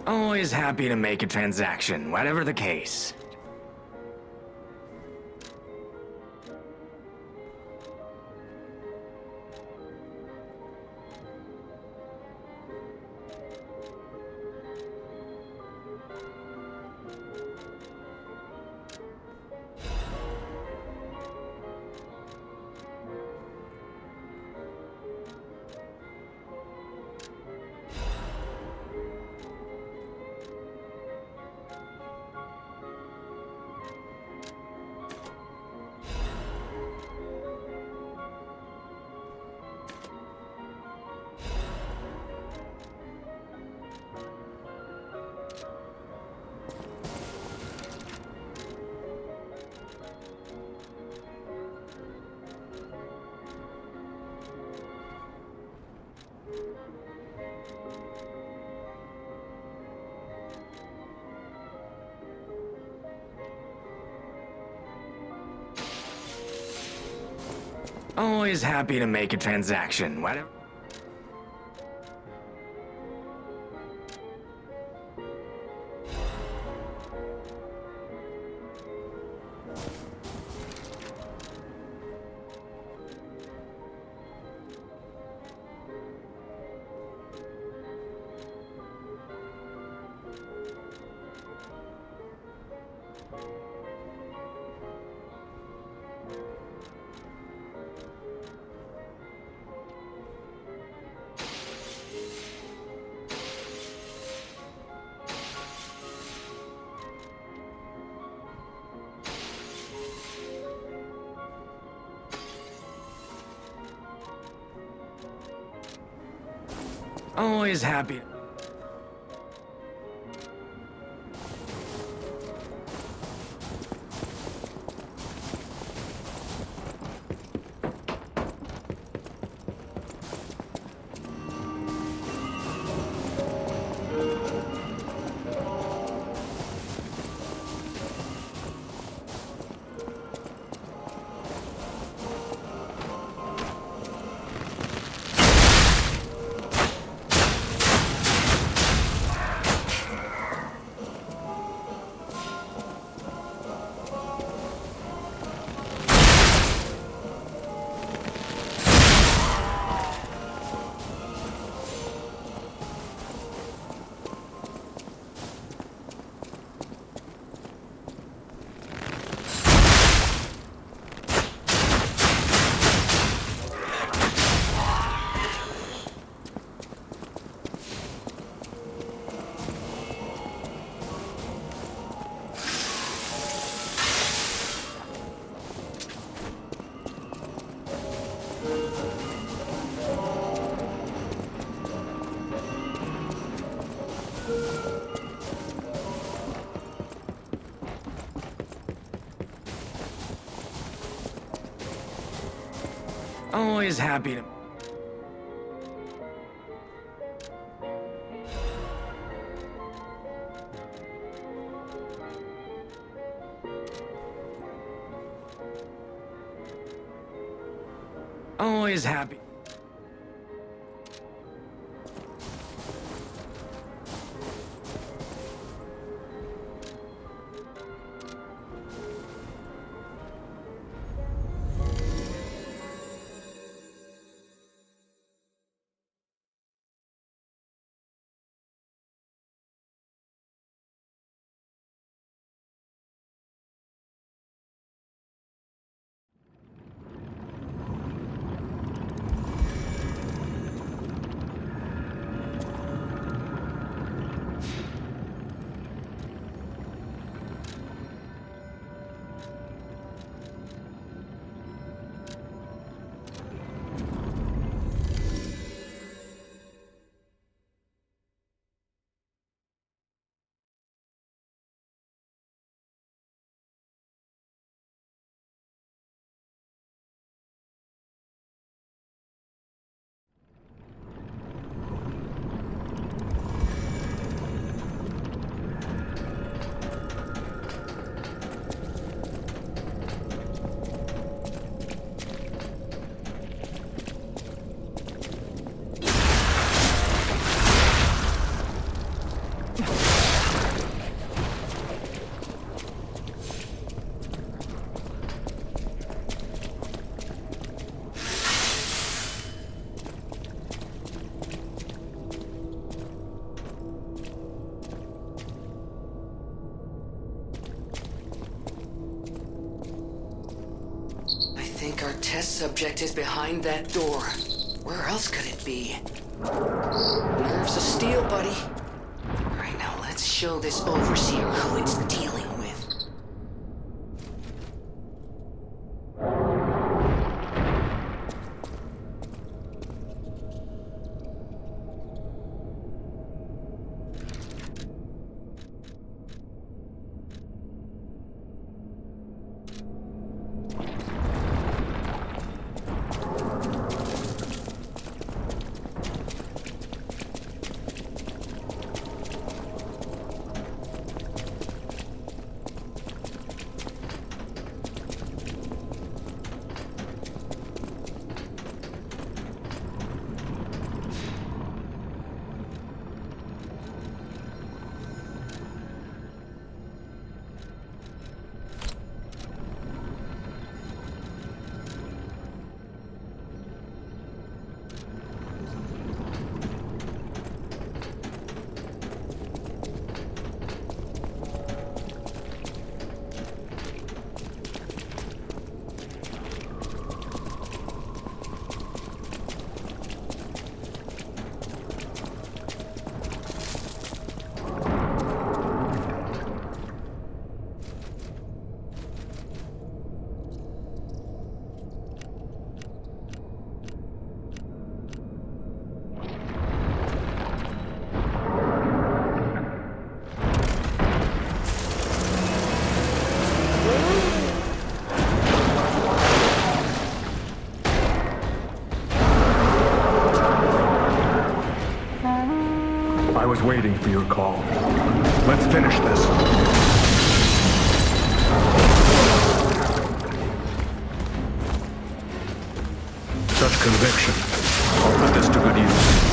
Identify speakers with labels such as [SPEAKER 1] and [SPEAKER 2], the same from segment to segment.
[SPEAKER 1] Always happy to make a transaction, whatever the case. Always happy to make a transaction, whatever. Always happy. Always happy to... Always happy.
[SPEAKER 2] think our test subject is behind that door. Where else could it be? Nerves of steel, buddy. Alright, now let's show this Overseer who it's dealing with.
[SPEAKER 3] I was waiting for your call. Let's finish this. Such conviction. I'll put this to good use.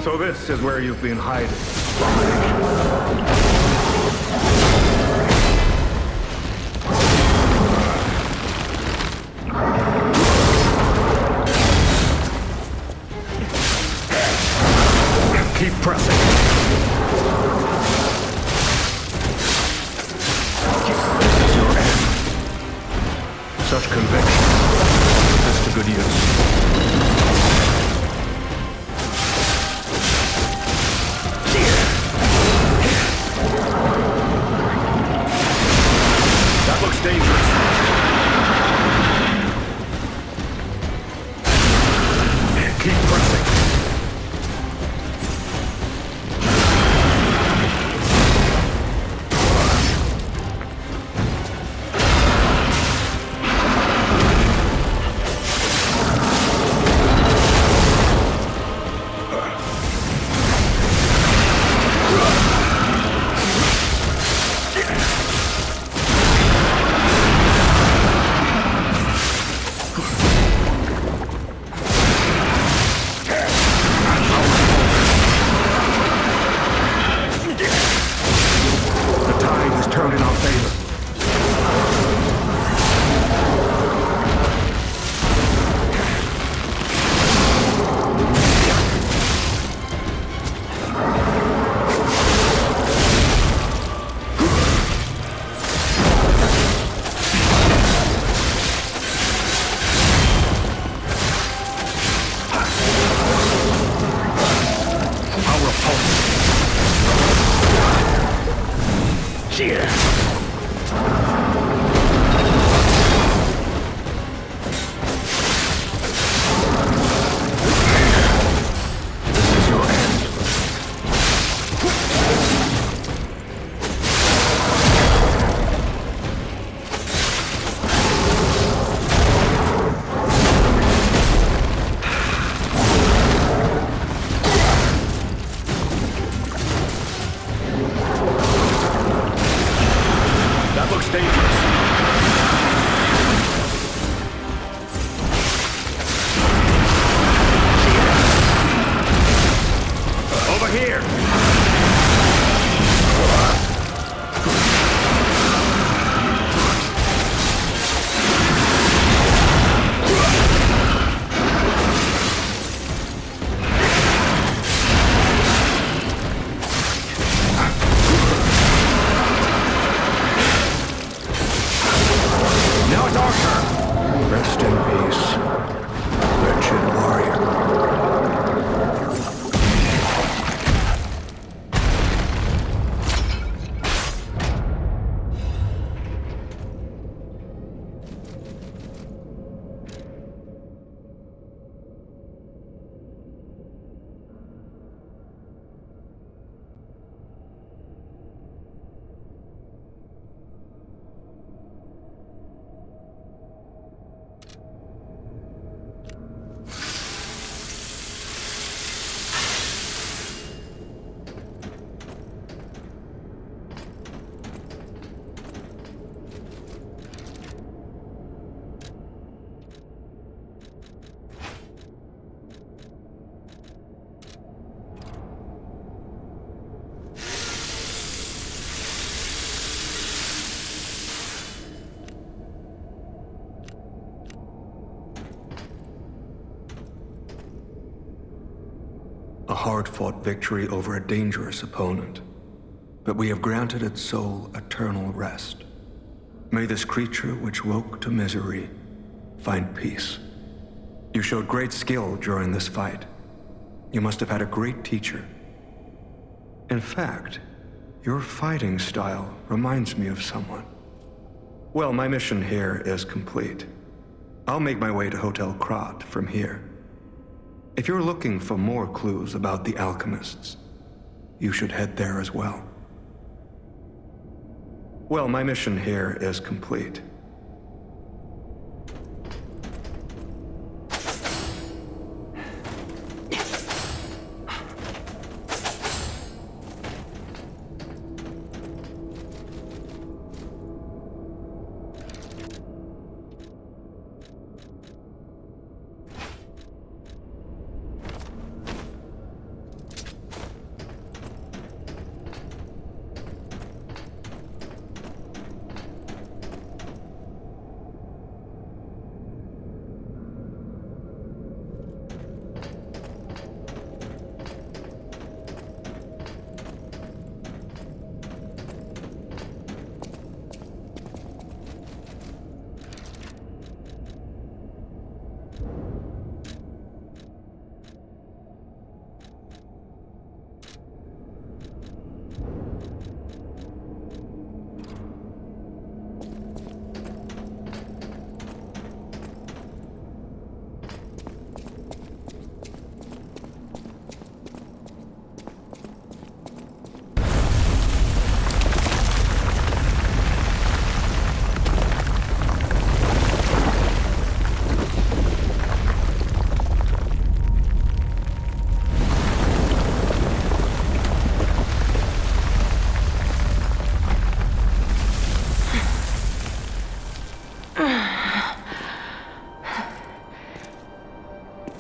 [SPEAKER 3] So this is where you've been hiding. Keep pressing. This is your end. Such conviction. This to good use. Dangerous. Keep pressing.
[SPEAKER 1] here! Now it's our turn!
[SPEAKER 3] Rest in peace, wretched warrior. A hard-fought victory over a dangerous opponent, but we have granted its soul eternal rest. May this creature which woke to misery find peace. You showed great skill during this fight. You must have had a great teacher. In fact, your fighting style reminds me of someone. Well, my mission here is complete. I'll make my way to Hotel Krat from here. If you're looking for more clues about the alchemists, you should head there as well. Well, my mission here is complete.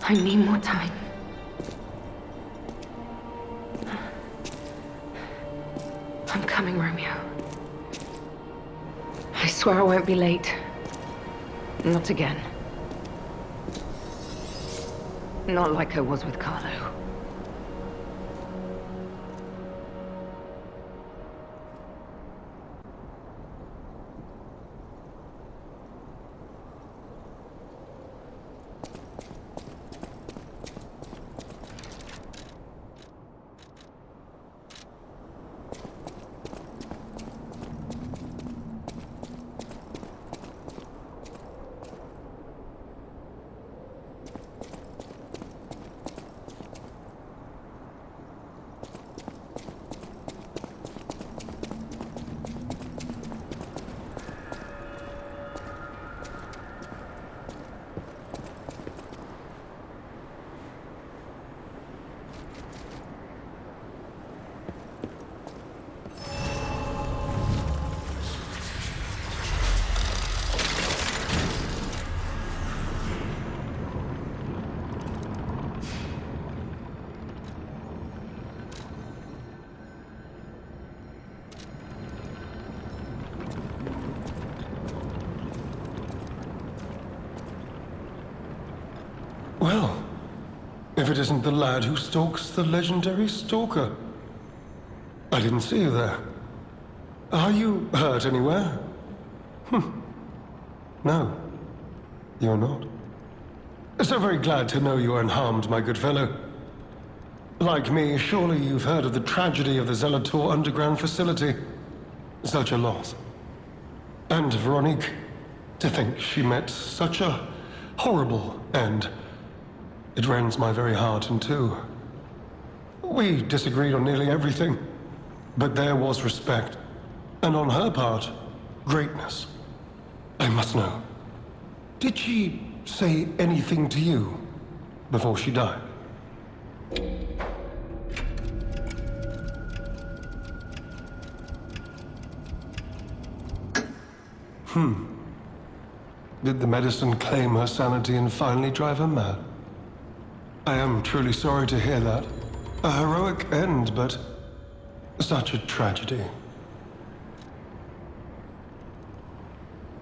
[SPEAKER 4] I need more time. I'm coming, Romeo. I swear I won't be late. Not again. Not like I was with Carlo.
[SPEAKER 5] If it isn't the lad who stalks the legendary stalker. I didn't see you there. Are you hurt anywhere? No, you're not. So very glad to know you are unharmed, my good fellow. Like me, surely you've heard of the tragedy of the Zelator underground facility. Such a loss. And Veronique, to think she met such a horrible end. It rends my very heart in two. We disagreed on nearly everything, but there was respect. And on her part, greatness. I must know. Did she say anything to you before she died? Did the medicine claim her sanity and finally drive her mad? I am truly sorry to hear that. A heroic end, but such a tragedy.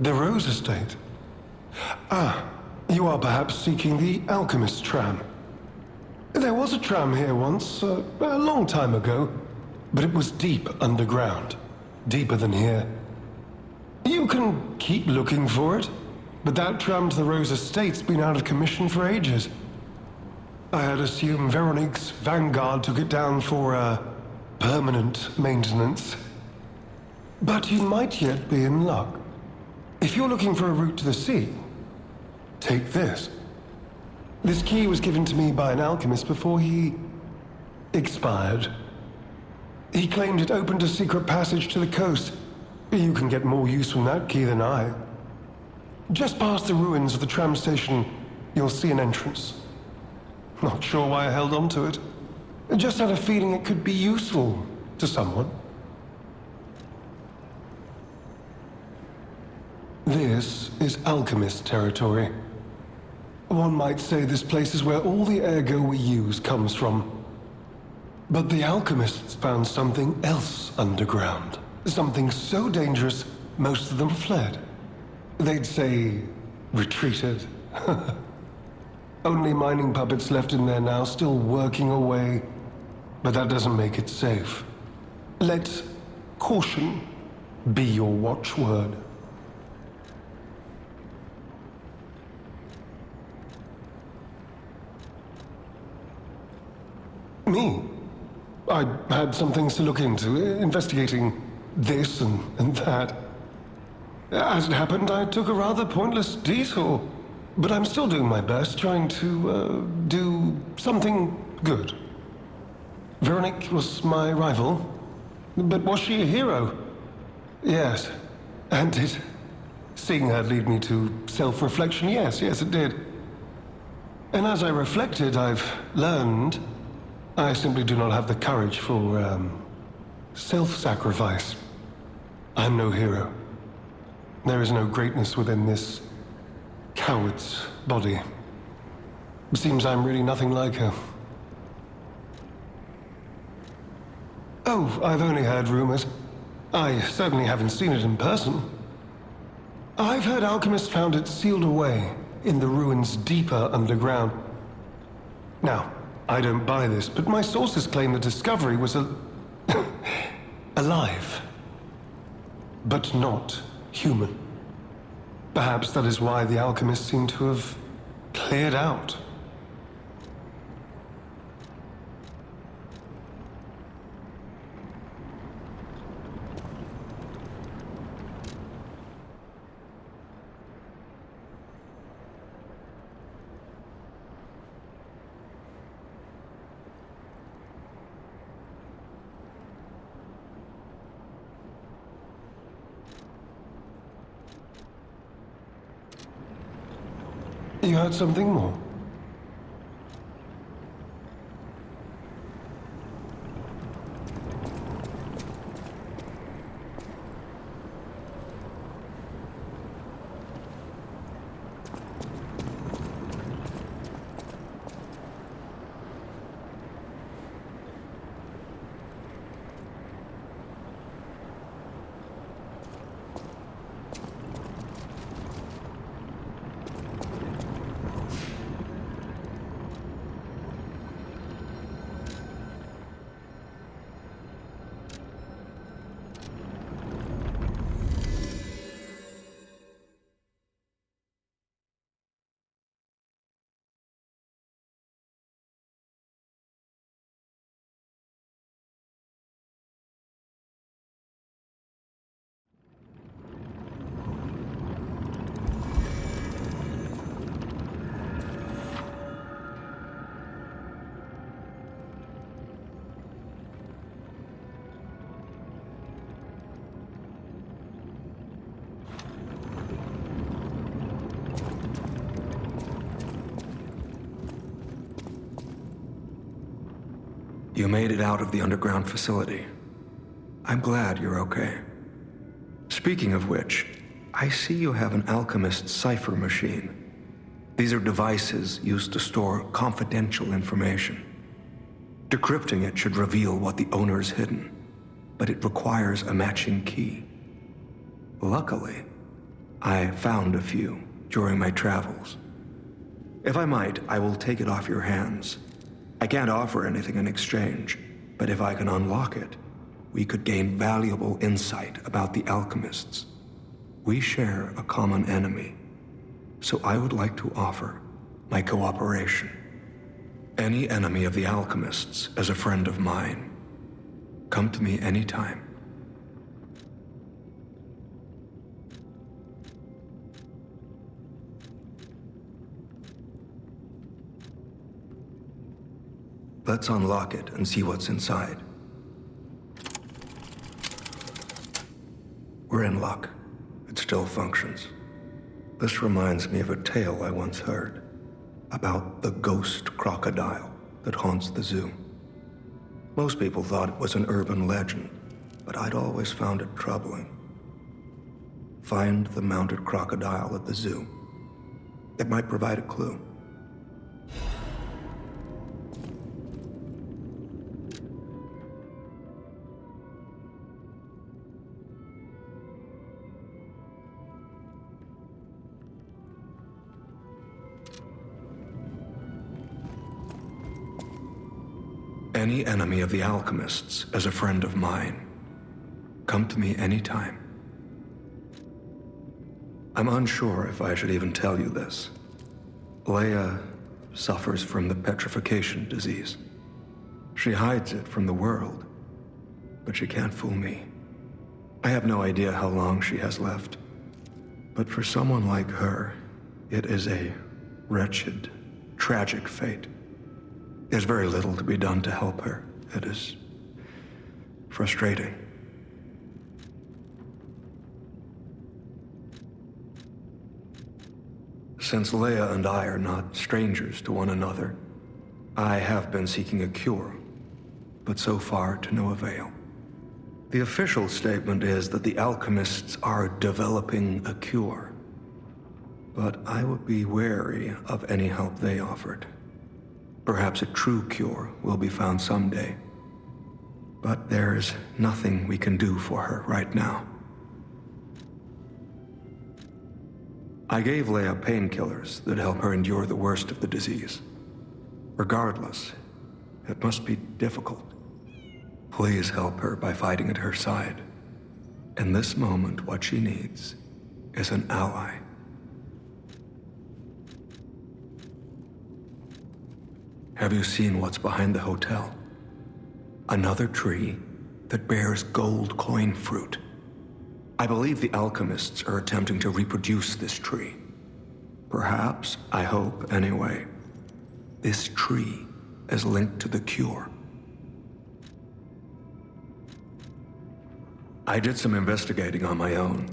[SPEAKER 5] The Rose Estate. Ah, you are perhaps seeking the Alchemist tram. There was a tram here once, a long time ago, but it was deep underground. Deeper than here. You can keep looking for it, but that tram to the Rose Estate's been out of commission for ages. I had assumed Veronique's Vanguard took it down for, permanent maintenance. But you might yet be in luck. If you're looking for a route to the sea, take this. This key was given to me by an alchemist before he expired. He claimed it opened a secret passage to the coast. You can get more use from that key than I. Just past the ruins of the tram station, you'll see an entrance. Not sure why I held on to it. Just had a feeling it could be useful to someone. This is alchemist territory. One might say this place is where all the ergo we use comes from. But the alchemists found something else underground. Something so dangerous, most of them fled. They'd say, retreated. Only mining puppets left in there now, still working away. But that doesn't make it safe. Let caution be your watchword. Me? I had some things to look into, investigating this and that. As it happened, I took a rather pointless detour. But I'm still doing my best, trying to, do something good. Veronique was my rival. But was she a hero? Yes. And did seeing her lead me to self-reflection? Yes, it did. And as I reflected, I've learned I simply do not have the courage for, self-sacrifice. I'm no hero. There is no greatness within this coward's body. It seems I'm really nothing like her. Oh, I've only heard rumors. I certainly haven't seen it in person. I've heard alchemists found it sealed away in the ruins deeper underground. Now, I don't buy this, but my sources claim the discovery was alive. But not human. Perhaps that is why the alchemists seem to have cleared out. You heard something more?
[SPEAKER 3] You made it out of the underground facility. I'm glad you're okay. Speaking of which, I see you have an alchemist's cipher machine. These are devices used to store confidential information. Decrypting it should reveal what the owner's hidden, but it requires a matching key. Luckily, I found a few during my travels. If I might, I will take it off your hands. I can't offer anything in exchange, but if I can unlock it, we could gain valuable insight about the alchemists. We share a common enemy, so I would like to offer my cooperation. Any enemy of the alchemists is a friend of mine. Come to me anytime. Let's unlock it and see what's inside. We're in luck. It still functions. This reminds me of a tale I once heard about the ghost crocodile that haunts the zoo. Most people thought it was an urban legend, but I'd always found it troubling. Find the mounted crocodile at the zoo. It might provide a clue. Any enemy of the alchemists is a friend of mine. Come to me anytime. I'm unsure if I should even tell you this. Leia suffers from the petrification disease. She hides it from the world, but she can't fool me. I have no idea how long she has left, but for someone like her, it is a wretched, tragic fate. There's very little to be done to help her. It is frustrating. Since Leia and I are not strangers to one another, I have been seeking a cure, but so far to no avail. The official statement is that the alchemists are developing a cure, but I would be wary of any help they offered. Perhaps a true cure will be found someday. But there's nothing we can do for her right now. I gave Leia painkillers that help her endure the worst of the disease. Regardless, it must be difficult. Please help her by fighting at her side. In this moment, what she needs is an ally. Have you seen what's behind the hotel? Another tree that bears gold coin fruit. I believe the alchemists are attempting to reproduce this tree. Perhaps, I hope anyway, this tree is linked to the cure. I did some investigating on my own.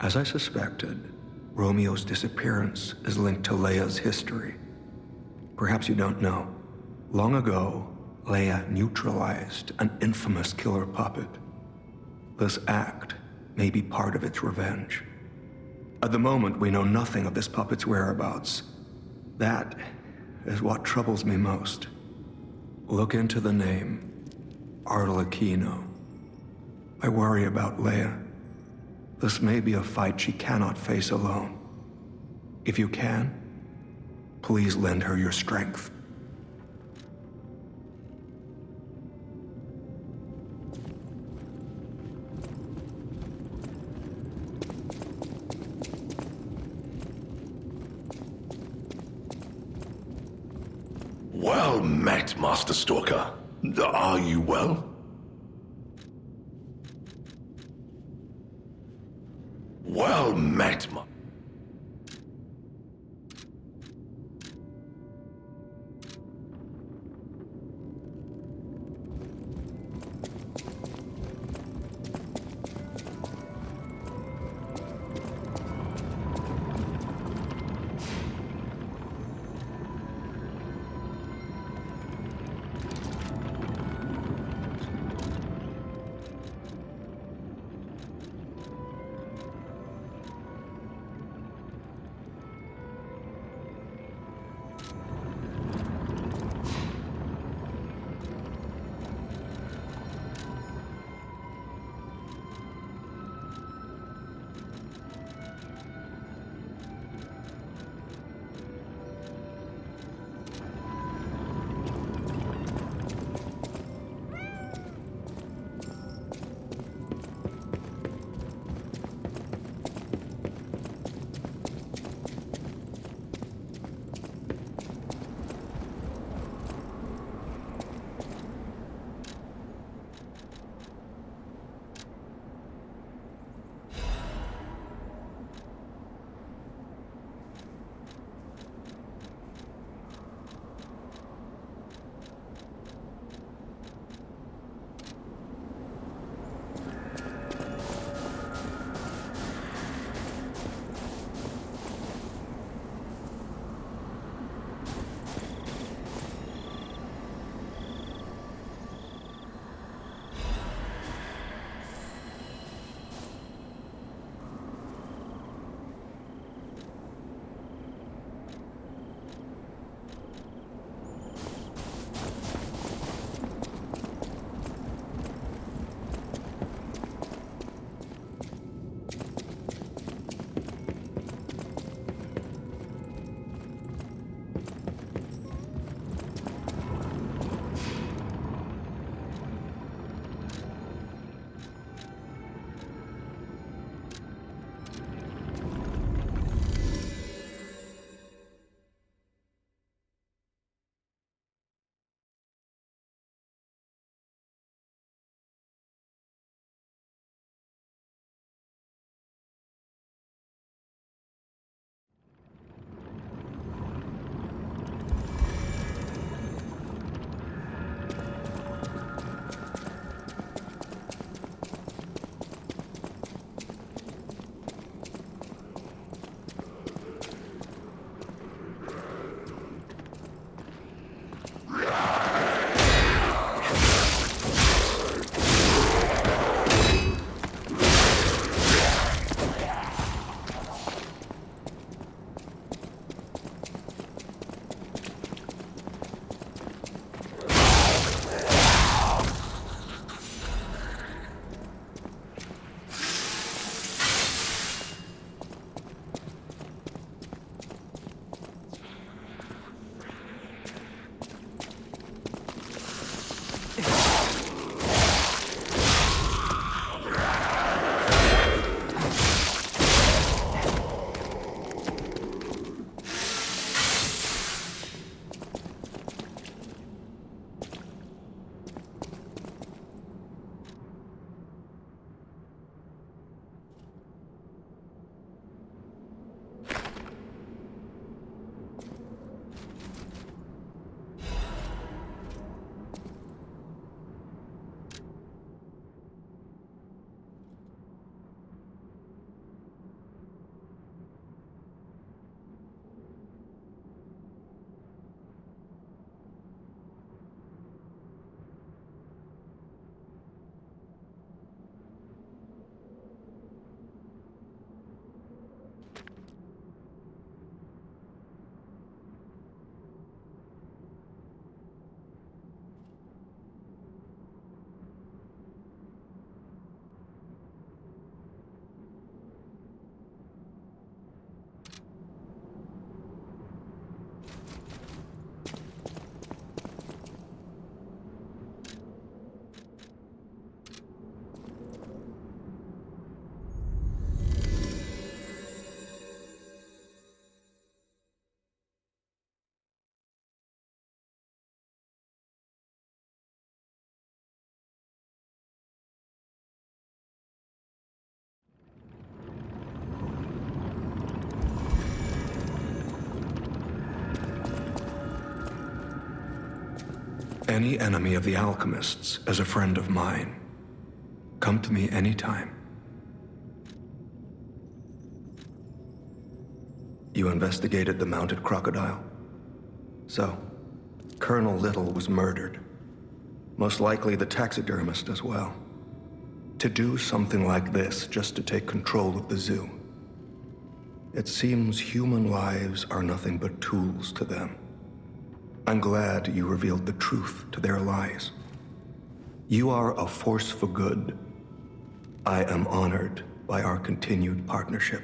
[SPEAKER 3] As I suspected, Romeo's disappearance is linked to Leia's history. Perhaps you don't know. Long ago, Leia neutralized an infamous killer puppet. This act may be part of its revenge. At the moment, we know nothing of this puppet's whereabouts. That is what troubles me most. Look into the name, Arlecchino. I worry about Leia. This may be a fight she cannot face alone. If you can, please lend her your strength.
[SPEAKER 6] Well met, Master Stalker. Are you well? Well met,
[SPEAKER 3] any enemy of the alchemists as a friend of mine. Come to me anytime. You investigated the mounted crocodile? So, Colonel Little was murdered. Most likely the taxidermist as well. To do something like this just to take control of the zoo. It seems human lives are nothing but tools to them. I'm glad you revealed the truth to their lies. You are a force for good. I am honored by our continued partnership.